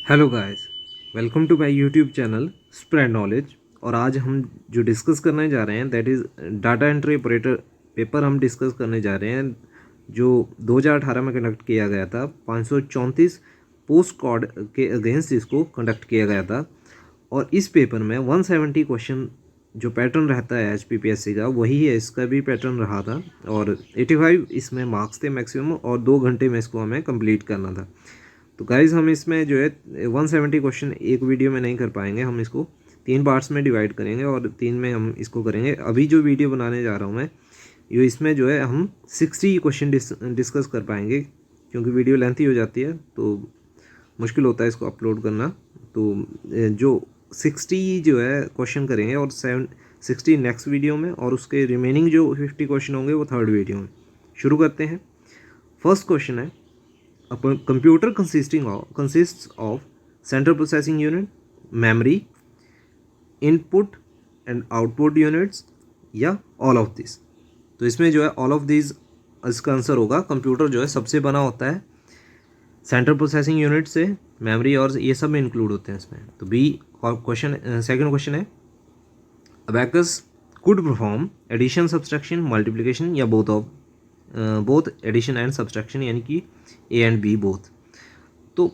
Hello guys, welcome to my YouTube channel spread knowledge. और आज हम जो डिस्कस करने जा रहे हैं that is data entry operator paper हम डिस्कस करने जा रहे हैं जो 2018 में कंडक्ट किया गया था। 534 पोस्ट कोड के अगेंस्ट इसको कंडक्ट किया गया था और इस पेपर में 170 क्वेश्चन जो पैटर्न रहता है HPPSC का वही है, इसका भी पैटर्न रहा था और 85 इसमें मार्क्स थे मैक्सिमम और 2 घंटे में इसको हमें कंप्लीट करना था। तो गाइज़ हम इसमें जो है 170 क्वेश्चन एक वीडियो में नहीं कर पाएंगे, हम इसको 3 पार्ट्स में डिवाइड करेंगे और 3 में हम इसको करेंगे। अभी जो वीडियो बनाने जा रहा हूँ मैं ये इसमें जो है हम 60 क्वेश्चन डिस्कस कर पाएंगे क्योंकि वीडियो लेंथी हो जाती है तो मुश्किल होता है इसको अपलोड करना। तो जो 60 जो है क्वेश्चन करेंगे और 60 नेक्स्ट वीडियो में और उसके रिमेनिंग जो 50 क्वेश्चन होंगे वो थर्ड वीडियो में। शुरू करते हैं। फर्स्ट क्वेश्चन है, a computer consists of central processing unit, memory, input and output units या all of these। तो इसमें जो है all of these इसका आंसर होगा। कंप्यूटर जो है सबसे बना होता है सेंट्रल प्रोसेसिंग यूनिट से, मेमोरी और ये सब इंक्लूड होते हैं इसमें। तो बी क्वेश्चन। सेकंड क्वेश्चन है, abacus could perform addition, subtraction, multiplication या बोथ एडिशन एंड सब्सट्रैक्शन, यानी कि ए एंड बी बोथ। तो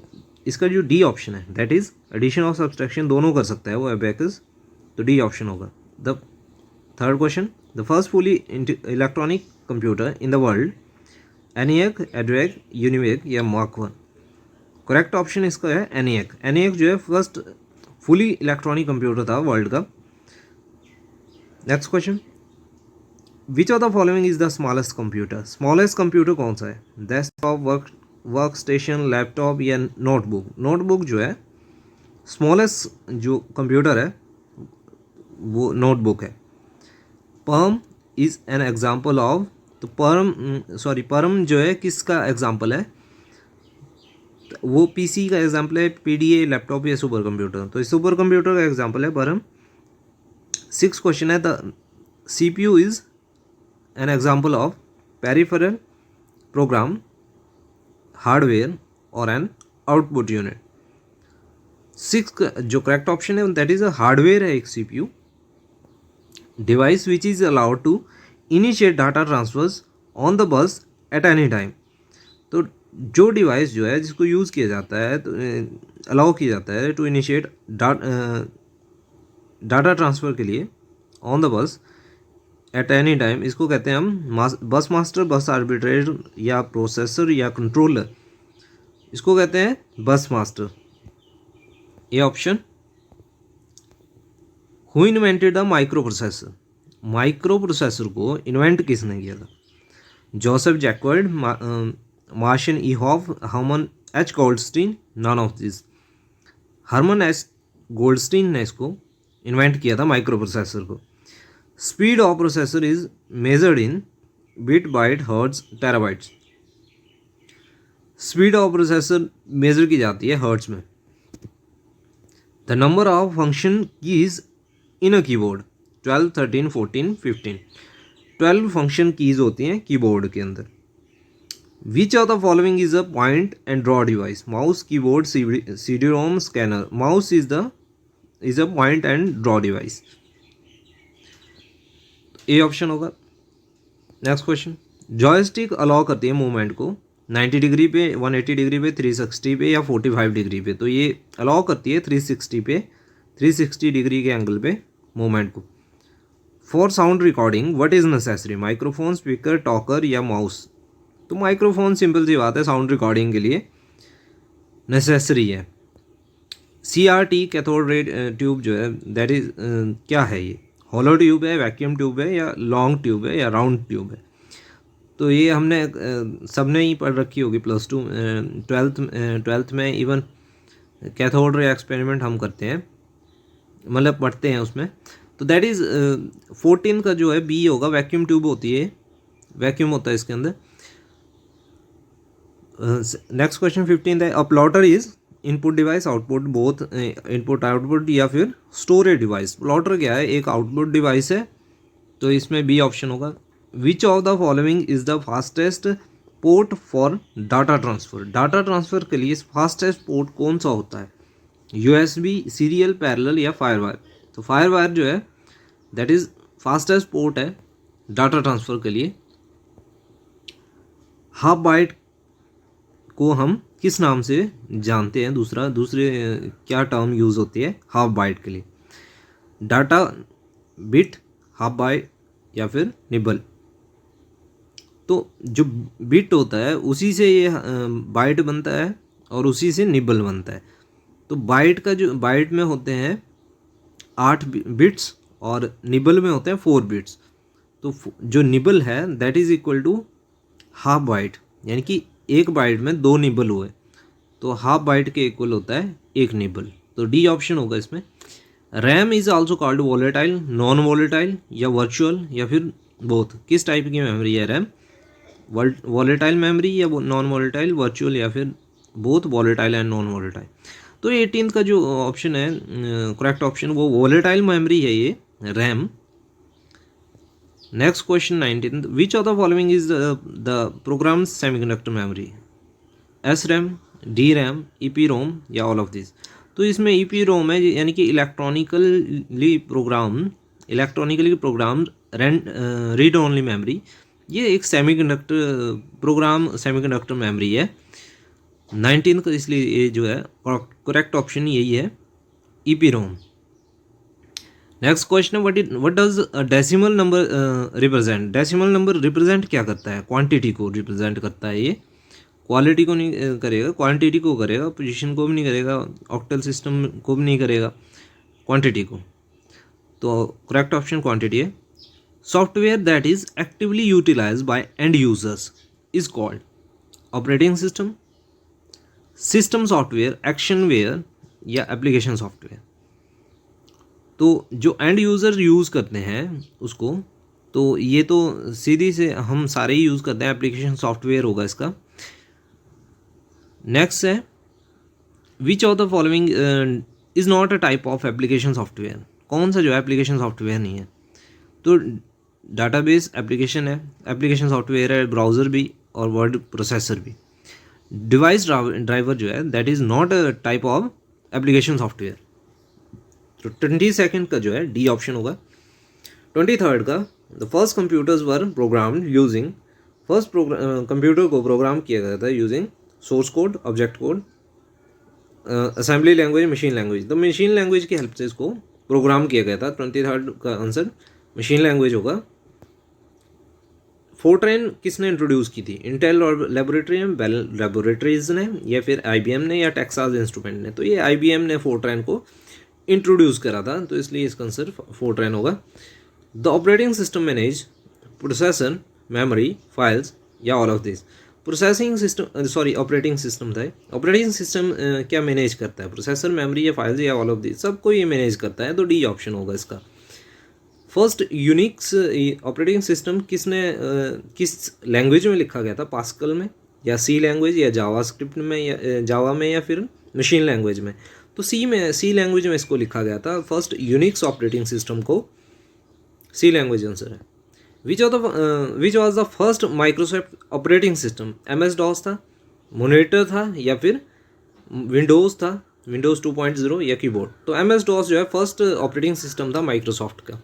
इसका जो डी ऑप्शन है दैट इज एडिशन और सब्सट्रैक्शन दोनों कर सकता है वो अबैकस, तो डी ऑप्शन होगा। The third question, the first fully electronic computer in the world, ENIAC, EDVAC, UNIVAC या मार्क वन। करेक्ट ऑप्शन इसका है एनिएक। एनिएक जो है फर्स्ट फुली इलेक्ट्रॉनिक कंप्यूटर था वर्ल्ड का। Next question, which of the following is the smallest computer. Smallest computer कौन सा है? डेस्कटॉप, वर्क स्टेशन, लैपटॉप या नोटबुक। नोटबुक जो है स्मॉलेस्ट जो कंप्यूटर है वो नोटबुक है। PARAM is an example of, तो परम जो है किसका एग्जाम्पल है? वो पीसी का एग्जाम्पल है, पीडीए, लैपटॉप या सुपर कंप्यूटर। तो सुपर कंप्यूटर का एग्जाम्पल है परम। 6 क्वेश्चन है, the CPU is an example of peripheral program, hardware और an output unit। 6 जो करेक्ट ऑप्शन है दैट इज अ हार्डवेयर है एक CPU device which is allowed to initiate data transfers on the bus at any time. तो जो device जो है जिसको यूज़ किया जाता है तो अलाउ किया जाता है टू इनिशिएट डाटा ट्रांसफ़र के लिए on the bus at any time, इसको कहते हैं हम बस मास्टर, बस आर्बिट्रेटर या प्रोसेसर या कंट्रोलर, इसको कहते हैं बस मास्टर। ये option. Who invented the microprocessor. Microprocessor को इन्वेंट किसने किया था? Joseph Jacquard, Marcian E Hoff, Herman H Goldstine, none of this. Herman H Goldstine ने इसको इन्वेंट किया था माइक्रो प्रोसेसर को। Speed of processor is measured in bit, byte, hertz, terabytes. Speed of processor measure की जाती है hertz में। The number of function keys in a keyboard, 12, 13, 14, 15। 12 function keys होती हैं कीबोर्ड के अंदर। विच of the following is a point and draw device. Mouse, keyboard, CD-ROM, scanner. Mouse is a point and draw device, A option होगा। Next question, joystick allow करती है movement को 90 degree पे, 180 degree पे, 360 पे या 45 डिग्री पे। तो ये अलाउ करती है 360 डिग्री के एंगल पे मूवमेंट को। For sound recording what is necessary. Microphone, speaker, talker या माउस। तो माइक्रोफोन सिंपल सी बात है, साउंड रिकॉर्डिंग के लिए नेसेसरी है। CRT कैथोड रे ट्यूब जो है दैट इज क्या है? ये हॉलो ट्यूब है, वैक्यूम ट्यूब है या लॉन्ग ट्यूब है या राउंड ट्यूब है? तो ये हमने सबने ही पढ़ रखी होगी +2 ट्वेल्थ में। इवन कैथोड रे एक्सपेरिमेंट हम करते हैं, मतलब पढ़ते हैं उसमें। तो दैट इज़ 14 का जो है बी होगा। वैक्यूम ट्यूब होती है, वैक्यूम होता है इसके अंदर। नेक्स्ट क्वेश्चन 15 है, a plotter is input device, output both, input output या फिर स्टोरेज डिवाइस। प्लॉटर क्या है? एक आउटपुट डिवाइस है, तो इसमें बी ऑप्शन होगा। विच of the following is the fastest port for data transfer. Data transfer के लिए फास्टेस्ट पोर्ट कौन सा होता है? USB, सीरियल, पैरेलल या फायरवायर। तो फायरवायर जो है दैट इज़ फास्टेस्ट पोर्ट है डाटा ट्रांसफ़र के लिए। हाफ बाइट को हम किस नाम से जानते हैं, दूसरे क्या टर्म यूज़ होती है हाफ बाइट के लिए? डाटा बिट, हाफ बाइट या फिर निबल। तो जो बिट होता है उसी से ये बाइट बनता है और उसी से निबल बनता है। तो बाइट में होते हैं 8 बिट्स और निबल में होते हैं 4 बिट्स। तो जो निबल है that is equal to half byte, यानी कि एक बाइट में 2 निबल हुए, तो हाफ बाइट के इक्वल होता है एक निबल। तो डी ऑप्शन होगा इसमें। RAM is also called volatile, non volatile या वर्चुअल या फिर बोथ। किस टाइप की मेमोरी है रैम? वॉलेटाइल मेमोरी या नॉन वॉलेटाइल, वर्चुअल या फिर both volatile and non volatile. तो 18th का जो ऑप्शन है करेक्ट ऑप्शन वो वॉलेटाइल मेमोरी है ये RAM. Next question 19th, which of the following is the program semiconductor memory? S RAM, D RAM, E P ROM या all of this. तो इसमें ई पी रोम है यानी कि electronically program read only memory. ये एक सेमीकंडक्टर मेमोरी है 19th का, इसलिए ये जो है करेक्ट ऑप्शन यही है E P ROM. Next question है what does decimal number represent? Decimal number represent क्या करता है? क्वांटिटी को रिप्रेजेंट करता है ये, क्वालिटी को नहीं करेगा, क्वांटिटी को करेगा, पोजीशन को भी नहीं करेगा, ऑक्टल सिस्टम को भी नहीं करेगा, क्वांटिटी को। तो करेक्ट ऑप्शन क्वांटिटी है। Software that is actively utilize by end users is called operating system, system software, actionware या एप्लीकेशन सॉफ्टवेयर। तो जो एंड यूज़र यूज़ करते हैं उसको, तो ये तो सीधी से हम सारे ही यूज़ करते हैं, एप्लीकेशन सॉफ्टवेयर होगा इसका। नेक्स्ट है which of the following is not a type of application software? कौन सा जो है एप्लीकेशन सॉफ्टवेयर नहीं है? तो डाटाबेस एप्लीकेशन है, एप्लीकेशन सॉफ्टवेयर है ब्राउज़र भी और वर्ड प्रोसेसर भी। डिवाइस ड्राइवर जो है that is not a type of application software. तो 22nd का जो है डी ऑप्शन होगा। 23rd का the first computers were programmed using, first computer को प्रोग्राम किया गया था using source code, object code, assembly language, machine language. तो मशीन लैंग्वेज की हेल्प से इसको प्रोग्राम किया गया था। 23rd का आंसर मशीन लैंग्वेज होगा। फोर्ट्रेन किसने इंट्रोड्यूस की थी? इंटेल और लेबोरेटरी में, बेल लेबोरेटरीज ने या फिर IBM ने या टेक्सास इंस्ट्रूमेंट ने? तो ये IBM ने फोर्ट्रेन को इंट्रोड्यूस करा था, तो इसलिए इसका आंसर फोर्ट्रेन होगा। The operating system manage processor, memory, files या all of this. Processing system operating system था। ऑपरेटिंग सिस्टम क्या मैनेज करता है? प्रोसेसर, मेमोरी या फाइल्स या ऑल ऑफ दिस? सबको ये मैनेज करता है, तो डी ऑप्शन होगा इसका। फर्स्ट यूनिक्स ऑपरेटिंग सिस्टम किस लैंग्वेज में लिखा गया था? पास्कल में या सी लैंग्वेज या जावा स्क्रिप्ट में या जावा में या फिर मशीन लैंग्वेज में? तो सी लैंग्वेज में इसको लिखा गया था। फर्स्ट यूनिक्स ऑपरेटिंग सिस्टम को सी लैंग्वेज आंसर है। Which was the first Microsoft operating system? MS DOS था, मॉनिटर था या फिर विंडोज़ था, विंडोज़ 2.0 या कीबोर्ड? तो MS DOS जो है फर्स्ट ऑपरेटिंग सिस्टम था माइक्रोसॉफ्ट का।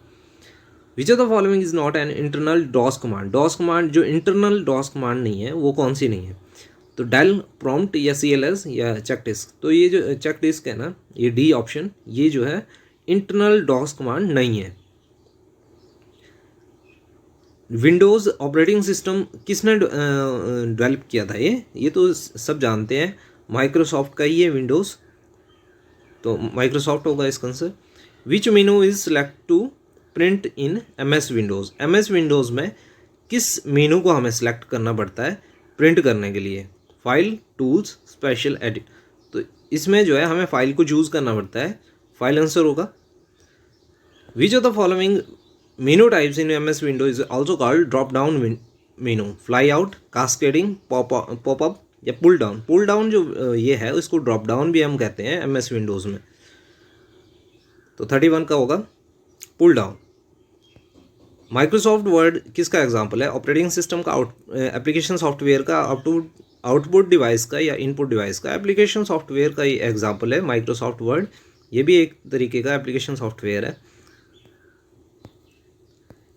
Which of the following is not an internal DOS command? DOS command जो इंटरनल डॉस कमांड नहीं है वो कौन सी नहीं है? तो डेल, प्रॉम्प्ट या CLS या चेक डिस्क? तो ये जो चेक डिस्क है ना, ये डी ऑप्शन, ये जो है इंटरनल डॉस कमांड नहीं है। विंडोज़ ऑपरेटिंग सिस्टम किसने डेवलप किया था? ये तो सब जानते हैं, माइक्रोसॉफ्ट का ही है विंडोज़, तो माइक्रोसॉफ्ट होगा इसका answer. Which menu is select to print in MS Windows? MS Windows में किस मेनू को हमें सेलेक्ट करना पड़ता है प्रिंट करने के लिए? File, tools, special edit? तो इसमें जो है हमें फाइल को चूज़ करना पड़ता है, फाइल आंसर होगा। विच of the following menu types in MS window is also called drop down menu? Fly out, cascading, popup या पुल डाउन? पुल डाउन जो ये है इसको ड्रॉप डाउन भी हम कहते हैं MS विंडोज़ में। तो 31 का होगा पुल डाउन। माइक्रोसॉफ्ट वर्ड किसका एग्जाम्पल है? ऑपरेटिंग सिस्टम का, एप्लीकेशन सॉफ्टवेयर का, आउटपुट डिवाइस का या इनपुट डिवाइस का एप्लीकेशन सॉफ्टवेयर का ही एग्जांपल है माइक्रोसॉफ्ट वर्ड। ये भी एक तरीके का एप्लीकेशन सॉफ्टवेयर है।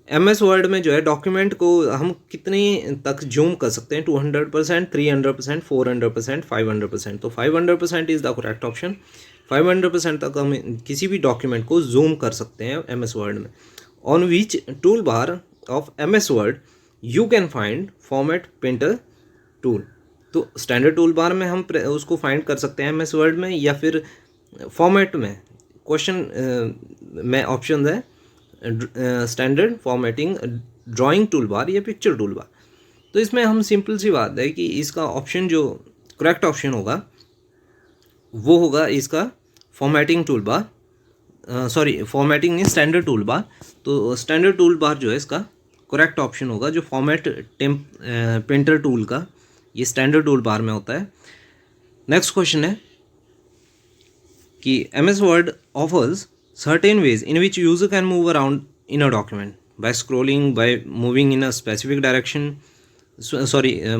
MS वर्ड में जो है डॉक्यूमेंट को हम कितनी तक जूम कर सकते हैं, 200%, 300%, 400%, 500%। तो 500% इज़ द करेक्ट ऑप्शन। 500% तक हम किसी भी डॉक्यूमेंट को जूम कर सकते हैं MS वर्ड में। On which tool bar of MS word you can find format printer tool. तो स्टैंडर्ड टूल बार में हम उसको फाइंड कर सकते हैं MS वर्ड में, या फिर फॉर्मेट में। क्वेश्चन में ऑप्शन है standard, formatting, drawing tool bar या पिक्चर टूल बार। तो इसमें हम सिंपल सी बात है कि इसका ऑप्शन जो करेक्ट ऑप्शन होगा वो होगा इसका formatting tool bar, sorry formatting नहीं, स्टैंडर्ड टूल बार। तो स्टैंडर्ड टूल बार जो है इसका करेक्ट ऑप्शन होगा। जो फॉर्मेट प्रिंटर टूल का ये स्टैंडर्ड टूल बार में होता है। नेक्स्ट क्वेश्चन है कि MS word offers certain ways in which user can move around in a document by scrolling, by moving in a specific direction,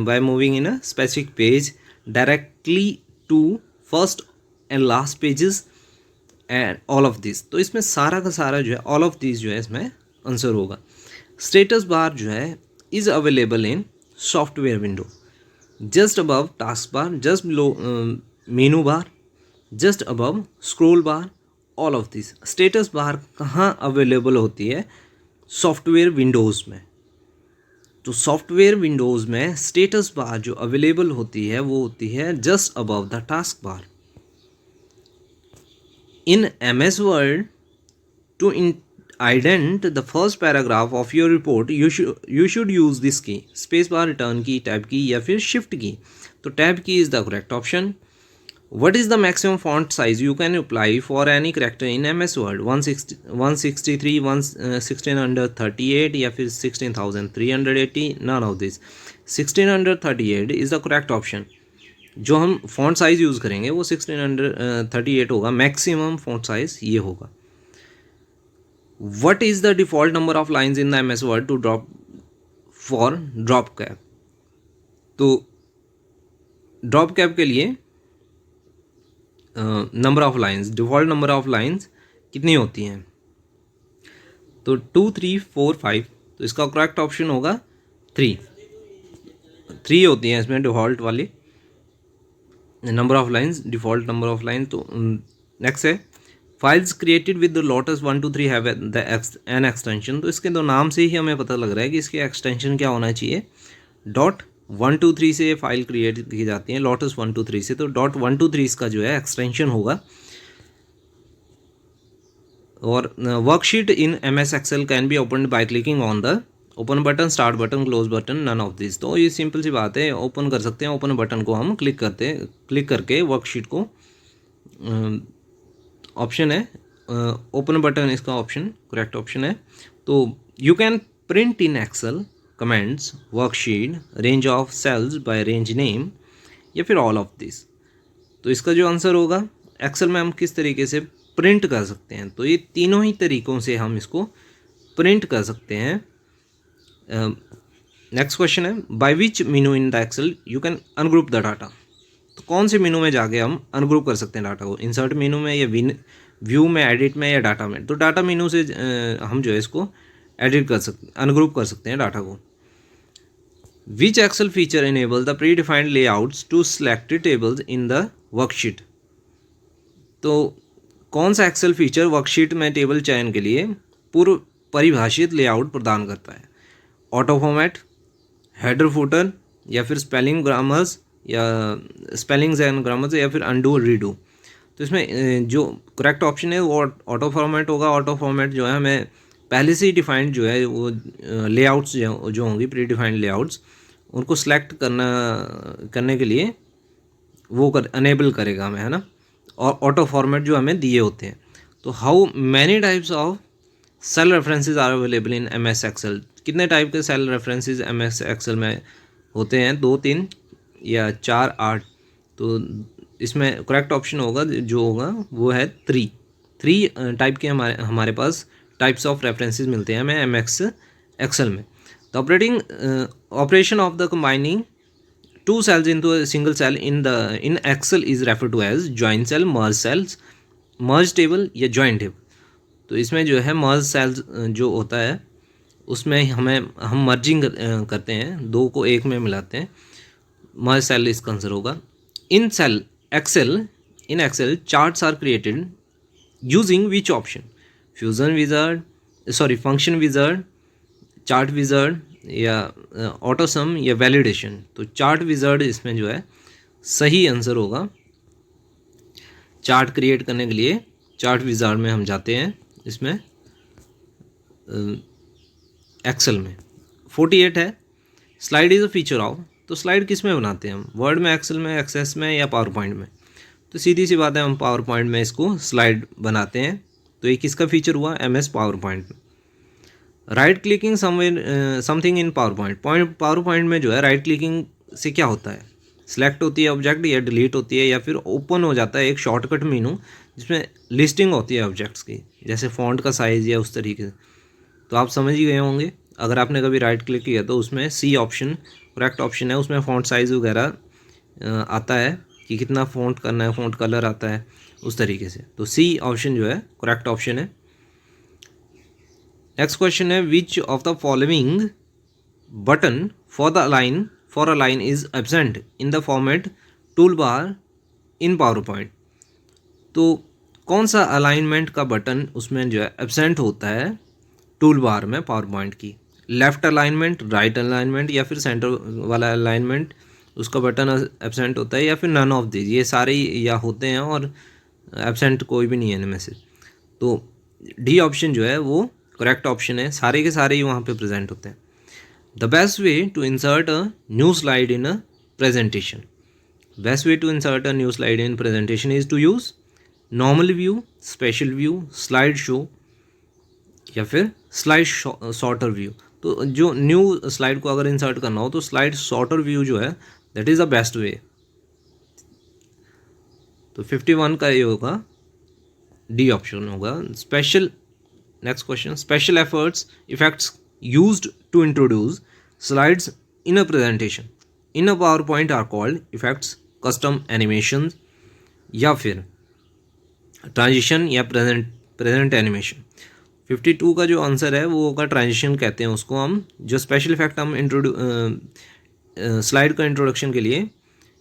by moving in a specific page directly to first and last pages and all of this। तो इसमें सारा का सारा जो है all of these जो है इसमें आंसर होगा। स्टेटस बार जो है is available in software window, just above task bar, just below menu bar, just above scroll bar, all of this. Status bar कहाँ अवेलेबल होती है? सॉफ्टवेयर विंडोज़ में। तो सॉफ्टवेयर विंडोज़ में स्टेटस बार जो available होती है वो होती है just above the task bar. In MS Word to ident the first paragraph of your report you should use this key, space bar, return की, टैब की या फिर शिफ्ट की। तो टैब की is the correct option. What is the maximum font size you can apply for any character in MS Word? 163, 1638 या फिर 16380? None of this। 1638 is the correct option। जो हम font size यूज़ करेंगे वो 1638 होगा, मैक्सिमम font size ये होगा। What is the default number of lines in the MS Word to drop for drop cap? तो drop cap के लिए number of lines, default number of lines कितनी होती हैं? तो 2, 3, 4, 5। तो इसका करेक्ट ऑप्शन होगा 3 होती हैं इसमें डिफ़ॉल्ट वाली number of lines, default number of line. तो नेक्स्ट है files created with the lotus 1, 2, 3 have an extension. तो इसके दो नाम से ही हमें पता लग रहा है कि इसके एक्सटेंशन क्या होना चाहिए। .123 से ये फाइल क्रिएट की जाती है, लोटस 123 से। तो .123 इसका जो है एक्सटेंशन होगा। और worksheet in MS Excel can be open by clicking on the open button, start button, close button, none of this. तो ये सिंपल सी बात है, ओपन कर सकते हैं। ओपन बटन को हम क्लिक करके वर्कशीट को, ऑप्शन है ओपन बटन, इसका ऑप्शन करेक्ट ऑप्शन है। तो you can print in Excel comments, worksheet, range of cells by range name या फिर ऑल ऑफ दिस। तो इसका जो आंसर होगा, एक्सेल में हम किस तरीके से प्रिंट कर सकते हैं? तो ये तीनों ही तरीक़ों से हम इसको प्रिंट कर सकते हैं। नेक्स्ट क्वेश्चन है by which menu in the Excel you can ungroup the data. तो कौन से मेनू में जाके हम अनग्रुप कर सकते हैं डाटा को? इंसर्ट मेनू में या व्यू में, एडिट में या डाटा में? तो डाटा मेनू से हम जो है इसको एडिट कर सकते, अनग्रुप कर सकते हैं डाटा को। Which Excel feature enable the predefined layouts to selected tables in the worksheet. तो कौन सा एक्सेल फीचर वर्कशीट में टेबल चयन के लिए पूर्व परिभाषित लेआउट प्रदान करता है? ऑटो फॉर्मेट, हेडर फुटर या फिर स्पेलिंग ग्रामर्स या स्पेलिंग्स एंड ग्रामर्स या फिर अनडू रीडू। तो इसमें जो करेक्ट ऑप्शन है वो ऑटो फॉर्मेट होगा। ऑटो फॉर्मेट जो है हमें पहले से ही डिफाइंड जो है वो लेआउट्स जो होंगी, प्री डिफाइंड लेआउट्स, उनको सेलेक्ट करने के लिए वो अनेबल करेगा हमें, है ना। और ऑटो फॉर्मेट जो हमें दिए होते हैं। तो how many types of cell references are available in MS Excel. कितने टाइप के सेल रेफरेंसेस MS एक्सेल में होते हैं? 2, 3 या 4, 8। तो इसमें करेक्ट ऑप्शन होगा जो होगा वो है 3 टाइप के हमारे पास टाइप्स ऑफ रेफरेंसेस मिलते हैं हमें MS एक्सेल में। The operation of the combining two cells into a single cell in Excel is refer to as joint cell, merge cells, merge table या जॉइंट टेबल। तो इसमें जो है मर्ज सेल्स जो होता है उसमें हम मर्जिंग करते हैं, दो को एक में मिलाते हैं, मर्ज सेल इसका आंसर होगा। In Excel charts are created using which option, fusion wizard, sorry function wizard, chart wizard या ऑटोसम या वैलिडेशन। तो चार्ट विजार्ड इसमें जो है सही आंसर होगा। चार्ट क्रिएट करने के लिए चार्ट विजार्ड में हम जाते हैं, इसमें एक्सेल में। 48 है, slide is a feature of. तो स्लाइड किस में बनाते हैं हम, वर्ड में, एक्सेल में, एक्सेस में या पावर पॉइंट में। तो सीधी सी बात है, हम पावर पॉइंट में इसको स्लाइड बनाते हैं। तो ये किसका फीचर हुआ, MS पावर पॉइंट में। Right clicking something in power point, power point में जो है राइट क्लिकिंग से क्या होता है, सिलेक्ट होती है ऑब्जेक्ट या डिलीट होती है या फिर ओपन हो जाता है एक शॉर्टकट मेनू जिसमें लिस्टिंग होती है ऑब्जेक्ट्स की, जैसे फॉन्ट का साइज़ या उस तरीके से। तो आप समझ ही गए होंगे, अगर आपने कभी राइट क्लिक किया तो उसमें C ऑप्शन करेक्ट ऑप्शन है, उसमें फॉन्ट साइज़ वगैरह आता है कि कितना फॉन्ट करना है, फॉन्ट कलर आता है उस तरीके से। तो C ऑप्शन जो है करेक्ट ऑप्शन है। नेक्स्ट क्वेश्चन है, which of the following button for a line is absent in the format tool bar in power point. तो कौन सा अलाइनमेंट का बटन उसमें जो है एब्सेंट होता है टूल बार में पावर पॉइंट की, लेफ्ट अलाइनमेंट, राइट अलाइनमेंट या फिर सेंटर वाला अलाइनमेंट उसका बटन एब्सेंट होता है, या फिर नन ऑफ दिस, ये सारे या होते हैं और एब्सेंट कोई भी नहीं है इनमें से। तो D ऑप्शन जो है वो करेक्ट ऑप्शन है, सारे के सारे ही वहाँ पे प्रेजेंट होते हैं। The best way to insert a new slide in a presentation, best way to insert a new slide in presentation is to use normal view, special view, slide show या फिर स्लाइड शॉर्टर व्यू। तो जो new slide को अगर insert करना हो तो slide shorter view जो है that is the best way. तो 51 का ये होगा, D ऑप्शन होगा special. Next question, special effects used to introduce slides in a presentation in a power point are called effects, custom animation या फिर transition या प्रेजेंट एनिमेशन। 52 का जो आंसर है वो होगा ट्रांजिशन कहते हैं उसको हम, जो स्पेशल इफेक्ट हम स्लाइड का इंट्रोडक्शन के लिए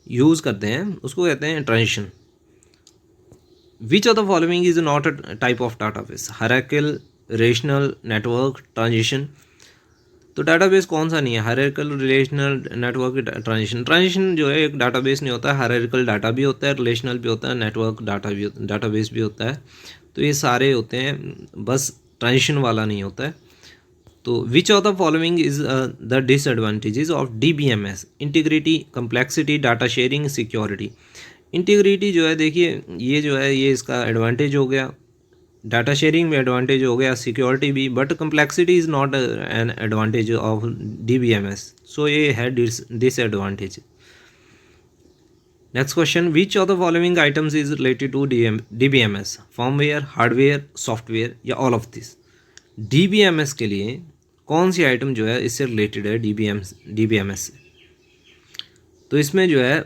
यूज़ करते हैं उसको कहते हैं transition. Which of the following is not a type of database, hierarchical, relational, network, transition. तो डाटाबेस कौन सा नहीं है, hierarchical, relational, network, transition. Transition जो है एक डाटाबेस नहीं होता है, हायरार्किकल डाटा भी होता है, रिलेशनल भी होता है, नेटवर्क डाटाबेस भी होता है। तो ये सारे होते हैं, बस ट्रांजिशन वाला नहीं होता है। तो विच of the following is the disadvantages of DBMS, integrity, complexity, data sharing, security. Integrity जो है देखिए ये जो है ये इसका एडवांटेज हो गया, डाटा शेयरिंग में एडवांटेज हो गया, सिक्योरिटी भी, but complexity is not an advantage of DBMS, so ये है disadvantage. Next question, which of the following items is related to DBMS, firmware, hardware, software या ऑल ऑफ दिस। DBMS के लिए कौन सी आइटम जो है इससे रिलेटेड है DBMS से। तो इसमें जो है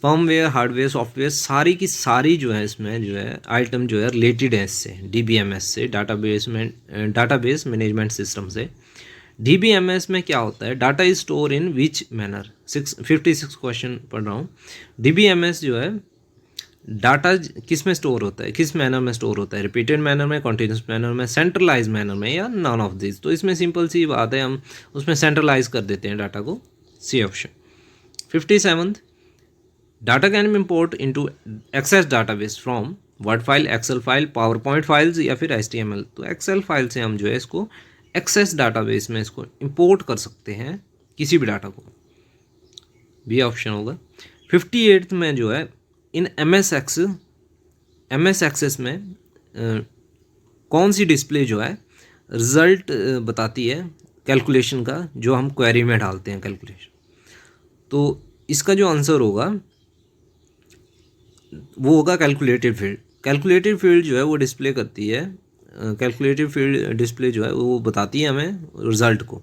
फर्मवेयर, हार्डवेयर, सॉफ्टवेयर सारी की सारी जो है इसमें जो है आइटम जो है रिलेटेड है इससे, DBMS से, डाटाबेस मैनेजमेंट सिस्टम से। DBMS में क्या होता है, data is store in which manner, 56 question पढ़ रहा हूँ। DBMS जो है डाटा किस में स्टोर होता है, किस मैनर में स्टोर होता है, रिपीटेड मैनर में, कॉन्टिन्यूस मैनर में, सेंट्रलाइज मैनर में या नॉन ऑफ दिस। तो इसमें सिंपल सी बात है, हम उसमें सेंट्रलाइज कर देते हैं डाटा को, C option. 57, data can be import into Access database from Word file, Excel file, power point files या फिर HTML। तो एक्सेल फाइल से हम जो है इसको एक्सेस डाटाबेस में इसको इंपोर्ट कर सकते हैं किसी भी डाटा को, B ऑप्शन होगा। 58 में जो है इन MS एक्सेस में कौन सी डिस्प्ले जो है रिजल्ट बताती है कैलकुलेशन का, जो हम क्वेरी में डालते हैं कैलकुलेशन। तो इसका जो आंसर होगा वो होगा कैलकुलेटेड फील्ड। कैलकुलेटेड फील्ड जो है वो डिस्प्ले करती है, कैलकुलेटेड फील्ड डिस्प्ले जो है वो बताती है हमें रिज़ल्ट को।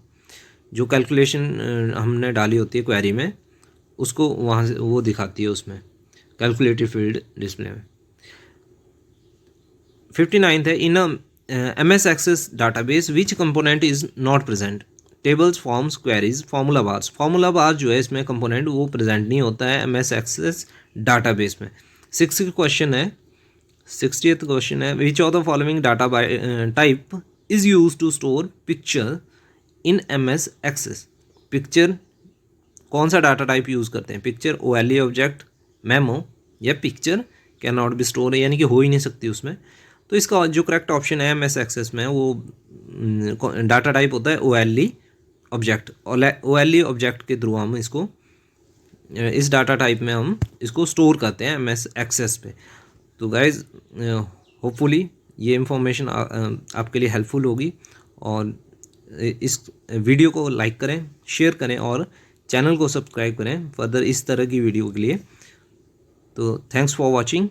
जो कैलकुलेशन हमने डाली होती है क्वेरी में उसको वहाँ से वो दिखाती है उसमें कैलकुलेटेड फील्ड डिस्प्ले में। 59 है, इन MS Access database which component is not present, tables, forms, queries, formula bars. Formula bar जो है इसमें कंपोनेंट वो प्रेजेंट नहीं होता है MS एक्सेस डाटाबेस में। 60 क्वेश्चन है, 60th क्वेश्चन है, which of the following data type is use to store picture in MS Access. Picture कौन सा डाटा टाइप यूज़ करते हैं, पिक्चर, OLE ऑब्जेक्ट, मेमो या picture can not be store, यानी कि हो ही नहीं सकती उसमें। तो इसका जो करेक्ट ऑप्शन है MS एक्सेस में वो डाटा टाइप होता है OLE ऑब्जेक्ट। OLE ऑब्जेक्ट के थ्रू हम इसको इस डाटा टाइप में हम इसको स्टोर करते हैं MS एक्सेस पे। तो गाइज होपफुली ये इंफॉर्मेशन आपके लिए हेल्पफुल होगी और इस वीडियो को लाइक करें, शेयर करें और चैनल को सब्सक्राइब करें फर्दर इस तरह की वीडियो के लिए। तो थैंक्स फॉर वॉचिंग।